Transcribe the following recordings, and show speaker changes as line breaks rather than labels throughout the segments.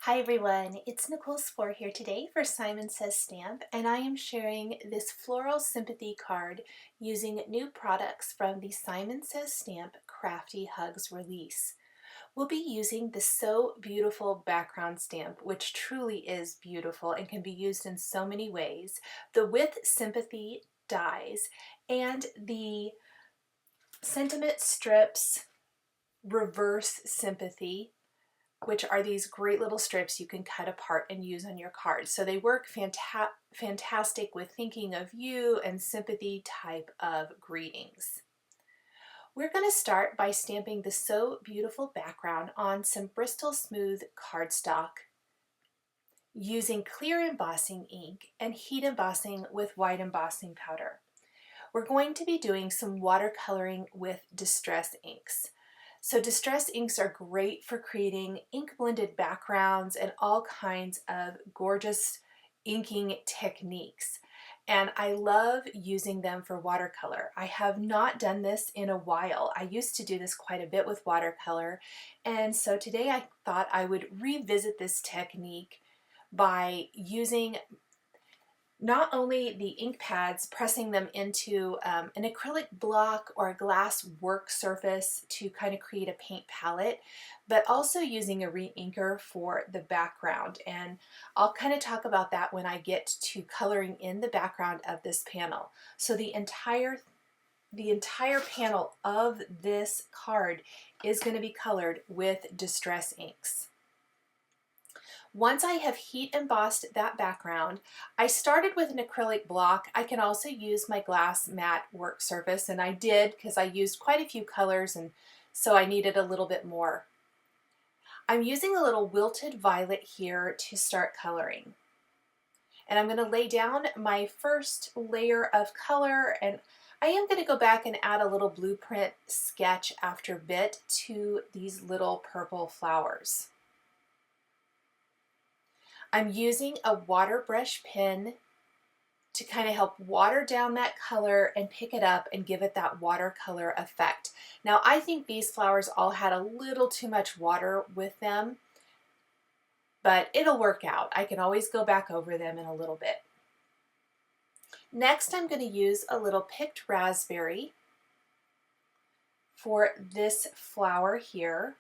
Hi everyone, it's Nicole Spohr here today for Simon Says Stamp, and I am sharing this floral sympathy card using new products from the Simon Says Stamp Crafty Hugs Release. We'll be using the So Beautiful background stamp, which truly is beautiful and can be used in so many ways, the With Sympathy dies, and the Sentiment Strips Reverse Sympathy, which are these great little strips you can cut apart and use on your cards. So they work fantastic with thinking of you and sympathy type of greetings. We're going to start by stamping the So Beautiful background on some Bristol Smooth cardstock using clear embossing ink and heat embossing with white embossing powder. We're going to be doing some watercoloring with distress inks. So distress inks are great for creating ink blended backgrounds and all kinds of gorgeous inking techniques. And I love using them for watercolor. I have not done this in a while. I used to do this quite a bit with watercolor. And so today I thought I would revisit this technique by using not only the ink pads, pressing them into an acrylic block or a glass work surface to kind of create a paint palette, but also using a re-inker for the background. And I'll kind of talk about that when I get to coloring in the background of this panel. So the entire panel of this card is going to be colored with distress inks. Once I have heat embossed that background, I started with an acrylic block. I can also use my glass matte work surface, and I did because I used quite a few colors, and so I needed a little bit more. I'm using a little wilted violet here to start coloring. And I'm going to lay down my first layer of color, and I am going to go back and add a little blueprint sketch after bit to these little purple flowers. I'm using a water brush pen to kind of help water down that color and pick it up and give it that watercolor effect. Now I think these flowers all had a little too much water with them, but it'll work out. I can always go back over them in a little bit. Next I'm going to use a little picked raspberry for this flower here.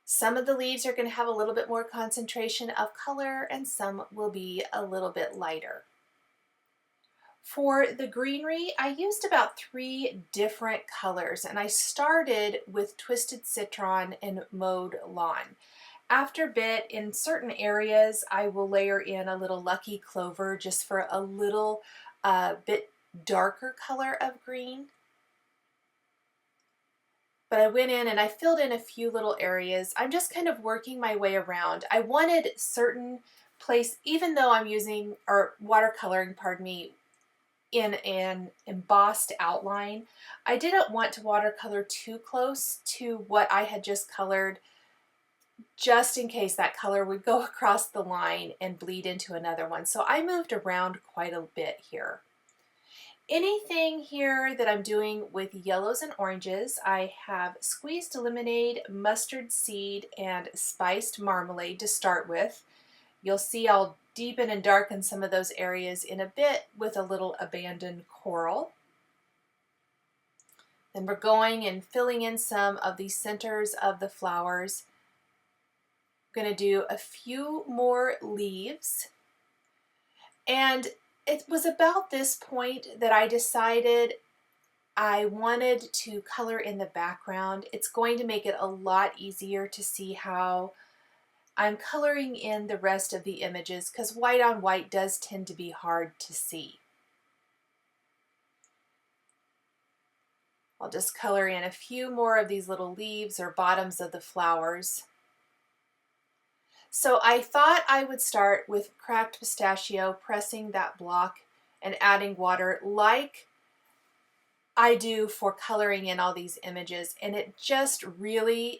Some of the leaves are going to have a little bit more concentration of color and some will be a little bit lighter. For the greenery, I used about 3 different colors, and I started with Twisted Citron and Mowed Lawn. After bit, in certain areas, I will layer in a little Lucky Clover just for a little bit darker color of green. But I went in and I filled in a few little areas. I'm just kind of working my way around. I wanted certain place, even though I'm using, or watercoloring, pardon me, in an embossed outline, I didn't want to watercolor too close to what I had just colored, just in case that color would go across the line and bleed into another one. So I moved around quite a bit here. Anything here that I'm doing with yellows and oranges, I have squeezed lemonade, mustard seed, and spiced marmalade to start with. You'll see I'll deepen and darken some of those areas in a bit with a little abandoned coral. Then we're going and filling in some of the centers of the flowers. I'm going to do a few more leaves. And it was about this point that I decided I wanted to color in the background. It's going to make it a lot easier to see how I'm coloring in the rest of the images, because white on white does tend to be hard to see. I'll just color in a few more of these little leaves or bottoms of the flowers. So I thought I would start with cracked pistachio, pressing that block and adding water like I do for coloring in all these images. And it just really,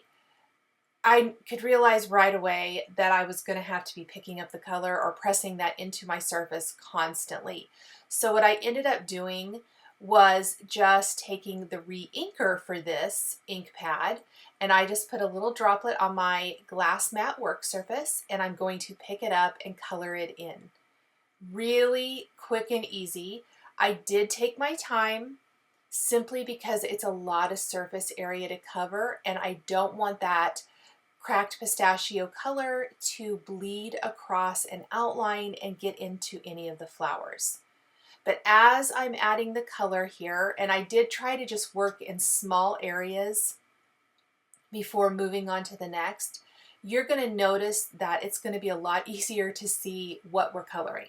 I could realize right away that I was going to have to be picking up the color or pressing that into my surface constantly. So what I ended up doing was just taking the re-inker for this ink pad, and I just put a little droplet on my glass matte work surface, and I'm going to pick it up and color it in. Really quick and easy. I did take my time simply because it's a lot of surface area to cover, and I don't want that cracked pistachio color to bleed across an outline and get into any of the flowers. But as I'm adding the color here, and I did try to just work in small areas before moving on to the next, you're going to notice that it's going to be a lot easier to see what we're coloring.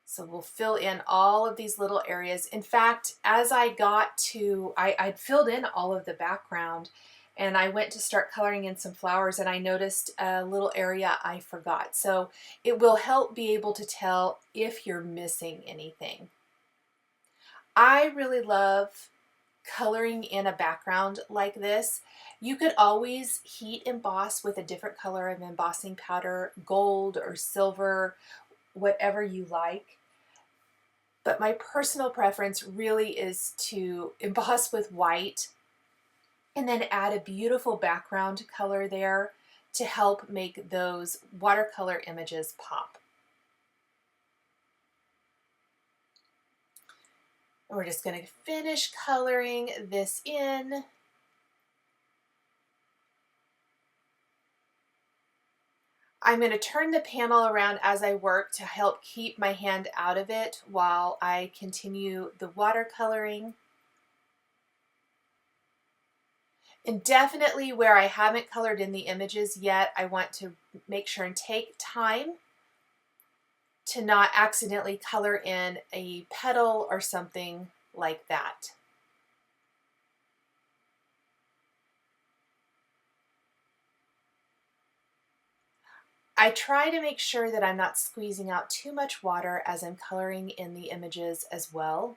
So we'll fill in all of these little areas. In fact, as I got to, I'd filled in all of the background, and I went to start coloring in some flowers, and I noticed a little area I forgot. So it will help be able to tell if you're missing anything. I really love coloring in a background like this. You could always heat emboss with a different color of embossing powder, gold or silver, whatever you like. But my personal preference really is to emboss with white and then add a beautiful background color there to help make those watercolor images pop. And we're just going to finish coloring this in. I'm going to turn the panel around as I work to help keep my hand out of it while I continue the watercoloring. And definitely where I haven't colored in the images yet, I want to make sure and take time to not accidentally color in a petal or something like that. I try to make sure that I'm not squeezing out too much water as I'm coloring in the images as well,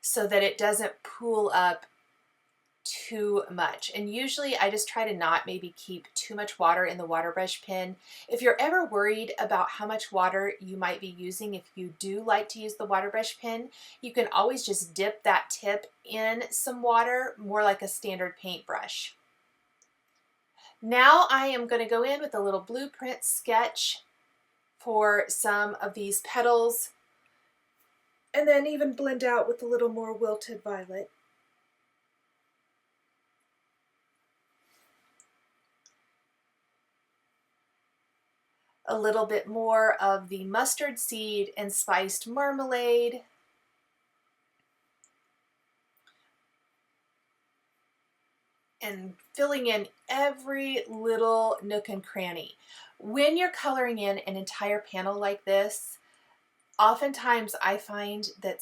so that it doesn't pool up too much. And usually I just try to not maybe keep too much water in the water brush pen. If you're ever worried about how much water you might be using, if you do like to use the water brush pen, you can always just dip that tip in some water, more like a standard paintbrush. Now I am going to go in with a little blueprint sketch for some of these petals, and then even blend out with a little more wilted violet. A little bit more of the mustard seed and spiced marmalade. And filling in every little nook and cranny. When you're coloring in an entire panel like this, oftentimes I find that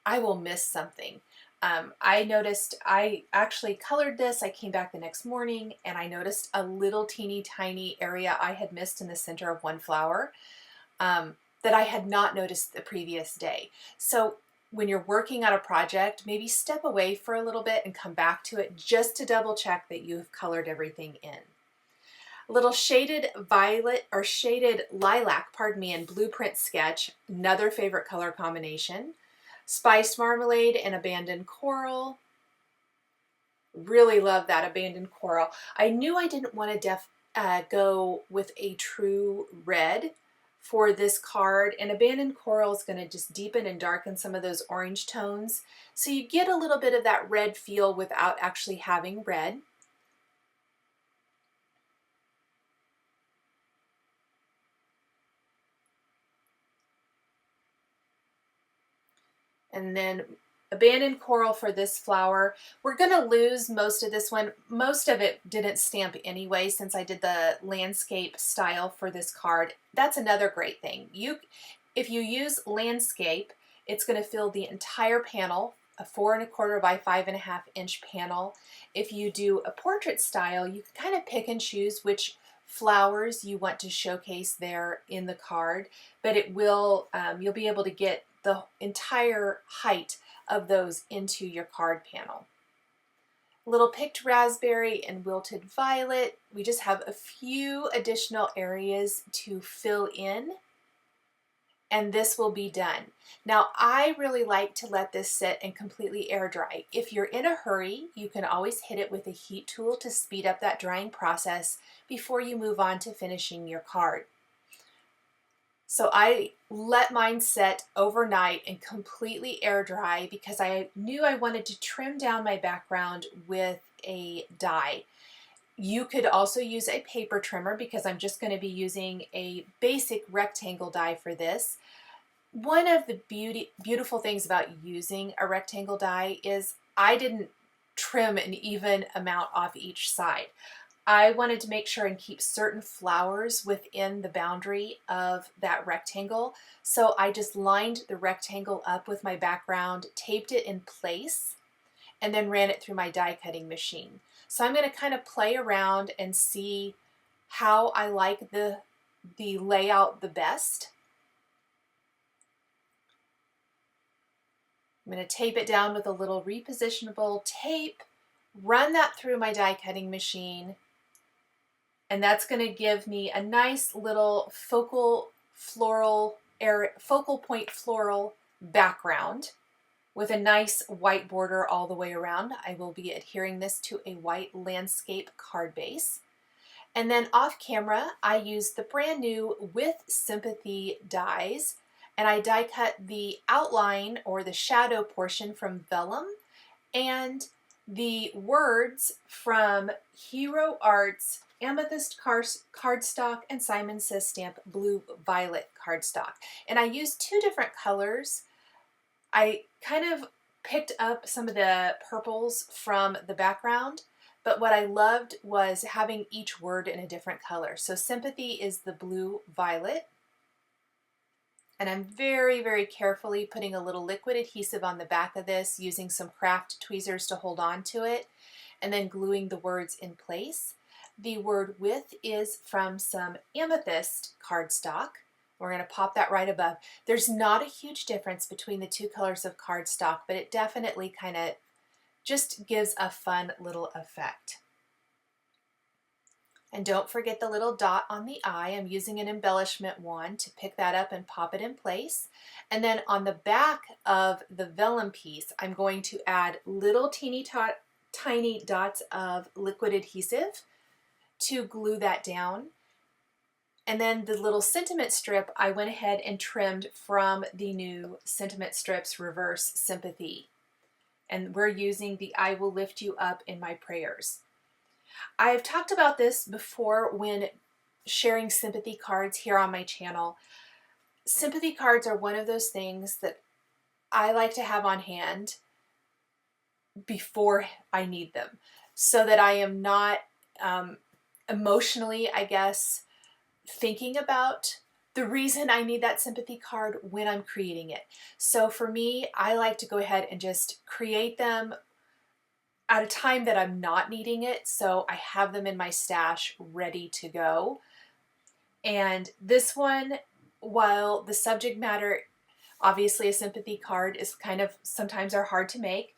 I will miss something. I noticed I actually colored this. I came back the next morning and I noticed a little teeny tiny area I had missed in the center of one flower that I had not noticed the previous day. So when you're working on a project, maybe step away for a little bit and come back to it just to double check that you've colored everything in. A little shaded violet or shaded lilac, pardon me, in blueprint sketch, another favorite color combination. Spiced marmalade and abandoned coral. Really love that abandoned coral. I knew I didn't want to go with a true red for this card, and abandoned coral is going to just deepen and darken some of those orange tones, so you get a little bit of that red feel without actually having red. And then abandoned coral for this flower. We're going to lose most of this one. Most of it didn't stamp anyway since I did the landscape style for this card. That's another great thing. If you use landscape, it's going to fill the entire panel, a 4 1/4 by 5.5 inch panel. If you do a portrait style, you can kind of pick and choose which flowers you want to showcase there in the card, but it will you'll be able to get the entire height of those into your card panel. Little picked raspberry and wilted violet. We just have a few additional areas to fill in. and this will be done. Now, I really like to let this sit and completely air dry. If you're in a hurry, you can always hit it with a heat tool to speed up that drying process before you move on to finishing your card. So I let mine set overnight and completely air dry because I knew I wanted to trim down my background with a die. You could also use a paper trimmer because I'm just going to be using a basic rectangle die for this. One of the beautiful things about using a rectangle die is I didn't trim an even amount off each side. I wanted to make sure and keep certain flowers within the boundary of that rectangle. So I just lined the rectangle up with my background, taped it in place, and then ran it through my die cutting machine. So I'm going to kind of play around and see how I like the layout the best. I'm going to tape it down with a little repositionable tape, run that through my die cutting machine, and that's going to give me a nice little focal point floral background with a nice white border all the way around. I will be adhering this to a white landscape card base. And then off camera, I used the brand new with Sympathy dies, and I die cut the outline or the shadow portion from VELLUM and the words from Hero Art's Amethyst cardstock and Simon Says Stamp Blue Violet cardstock. And I used two different colors. I kind of picked up some of the purples from the background, but what I loved was having each word in a different color. So Sympathy is the blue violet, and I'm very, very carefully putting a little liquid adhesive on the back of this, using some craft tweezers to hold on to it, and then gluing the words in place. The word with is from some Amethyst cardstock. We're going to pop that right above. There's not a huge difference between the two colors of cardstock, but it definitely kind of just gives a fun little effect. And don't forget the little dot on the eye. I'm using an embellishment wand to pick that up and pop it in place. And then on the back of the vellum piece, I'm going to add little tiny dots of liquid adhesive to glue that down. And then the little sentiment strip, I went ahead and trimmed from the new Sentiment Strips Reverse Sympathy. And we're using the I Will Lift You Up in My Prayers. I've talked about this before when sharing sympathy cards here on my channel. Sympathy cards are one of those things that I like to have on hand before I need them, so that I am not emotionally, I guess, thinking about the reason I need that sympathy card when I'm creating it. So for me, I like to go ahead and just create them at a time that I'm not needing it, so I have them in my stash ready to go. And this one, while the subject matter, obviously a sympathy card is kind of sometimes are hard to make,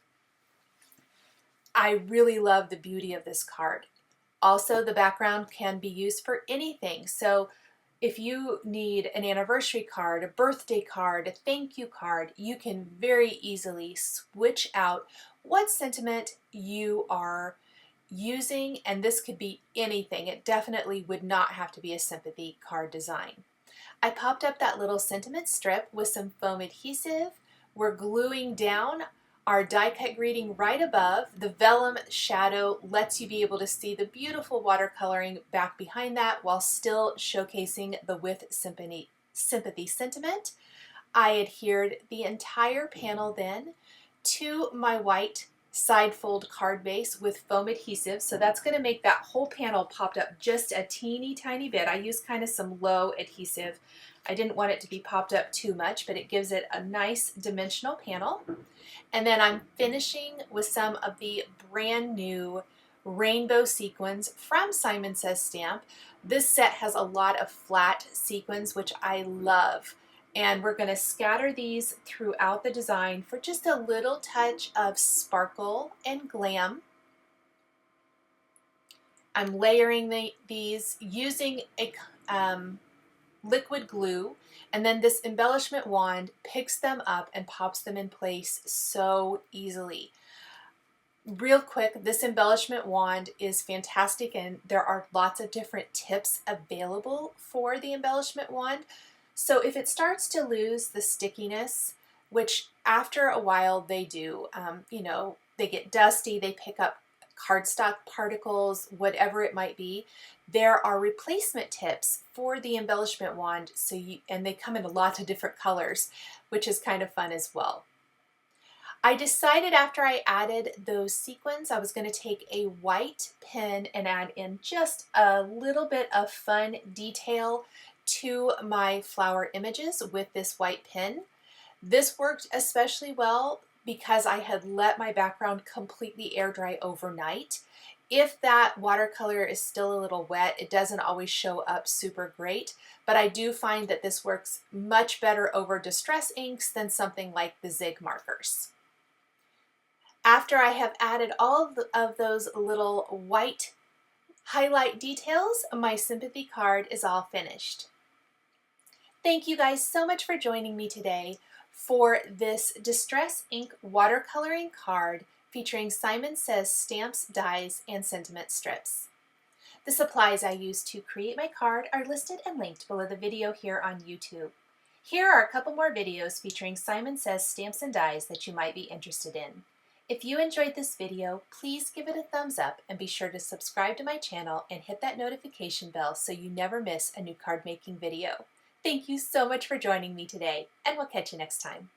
I really love the beauty of this card. Also, the background can be used for anything. So if you need an anniversary card, a birthday card, a thank you card, you can very easily switch out what sentiment you are using, and this could be anything. It definitely would not have to be a sympathy card design. I popped up that little sentiment strip with some foam adhesive. We're gluing down our die cut greeting right above. The vellum shadow lets you be able to see the beautiful watercoloring back behind that while still showcasing the with sympathy sentiment. I adhered the entire panel then to my white side fold card base with foam adhesive. So that's going to make that whole panel popped up just a teeny tiny bit. I used kind of some low adhesive. I didn't want it to be popped up too much, but it gives it a nice dimensional panel. And then I'm finishing with some of the brand new rainbow sequins from Simon Says Stamp. This set has a lot of flat sequins, which I love. And we're going to scatter these throughout the design for just a little touch of sparkle and glam. I'm layering these using a liquid glue, and then this embellishment wand picks them up and pops them in place so easily. Real quick, this embellishment wand is fantastic, and there are lots of different tips available for the embellishment wand. So if it starts to lose the stickiness, which after a while they do, you know, they get dusty, they pick up cardstock particles, whatever it might be, there are replacement tips for the embellishment wand, and they come in lots of different colors, which is kind of fun as well. I decided after I added those sequins, I was going to take a white pen and add in just a little bit of fun detail to my flower images with this white pen. This worked especially well because I had let my background completely air dry overnight. If that watercolor is still a little wet, it doesn't always show up super great, but I do find that this works much better over distress inks than something like the Zig markers. After I have added all of those little white highlight details, my Sympathy card is all finished. Thank you guys so much for joining me today for this Distress Ink watercoloring card featuring Simon Says stamps, dies, and sentiment strips. The supplies I used to create my card are listed and linked below the video here on YouTube. Here are a couple more videos featuring Simon Says stamps and dies that you might be interested in. If you enjoyed this video, please give it a thumbs up and be sure to subscribe to my channel and hit that notification bell so you never miss a new card making video. Thank you so much for joining me today, and we'll catch you next time.